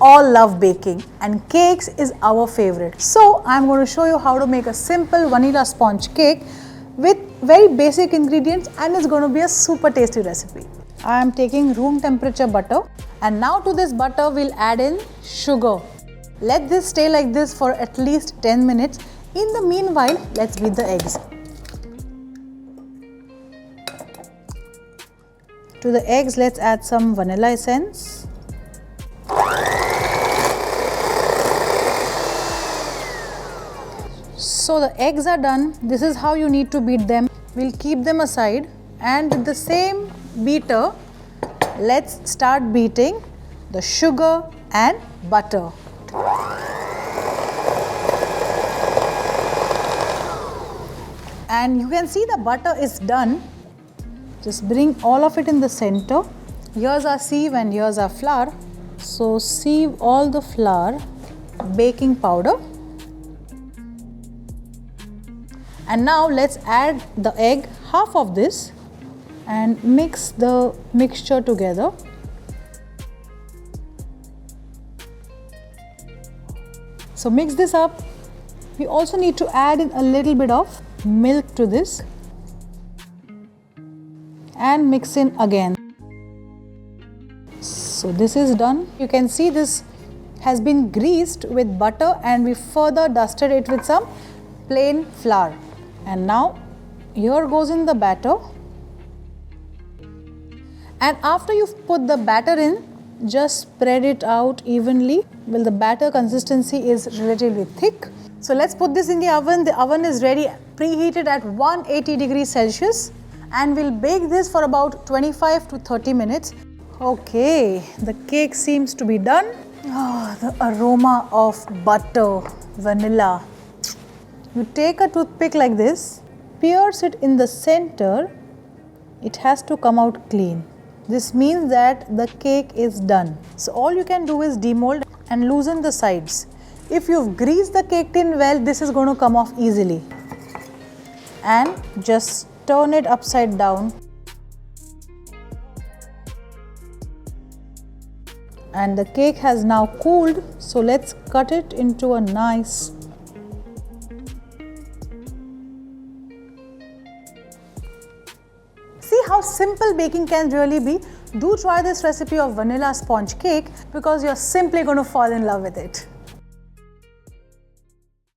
all love baking and cakes is our favorite. So I'm going to show you how to make a simple vanilla sponge cake with very basic ingredients, and it's going to be a super tasty recipe. I am taking room temperature butter, and now to this butter we'll add in sugar. Let this stay like this for at least 10 minutes. In the meanwhile, let's beat the eggs. To the eggs, let's add some vanilla essence. So the eggs are done. This is how you need to beat them. We'll keep them aside, and with the same beater, let's start beating the sugar and butter. And you can see the butter is done. Just bring all of it in the center. Here's our sieve and here's our flour. So sieve all the flour, baking powder. And now let's add the egg, half of this, and mix the mixture together. So mix this up. We also need to add in a little bit of milk to this and mix in again. So this is done. You can see this has been greased with butter, and we further dusted it with some plain flour. And now here goes in the batter. And after you've put the batter in, just spread it out evenly. Well, the batter consistency is relatively thick. So let's put this in the oven. The oven is ready, preheated at 180 degrees Celsius, and we'll bake this for about 25 to 30 minutes. Okay, the cake seems to be done. Oh, the aroma of butter, vanilla. You take a toothpick like this, pierce it in the center. It has to come out clean. This means that the cake is done. So all you can do is demold and loosen the sides. If you've greased the cake tin well, this is going to come off easily. And just turn it upside down. And the cake has now cooled, so let's cut it into a nice . See how simple baking can really be. Do try this recipe of vanilla sponge cake because you're simply going to fall in love with it.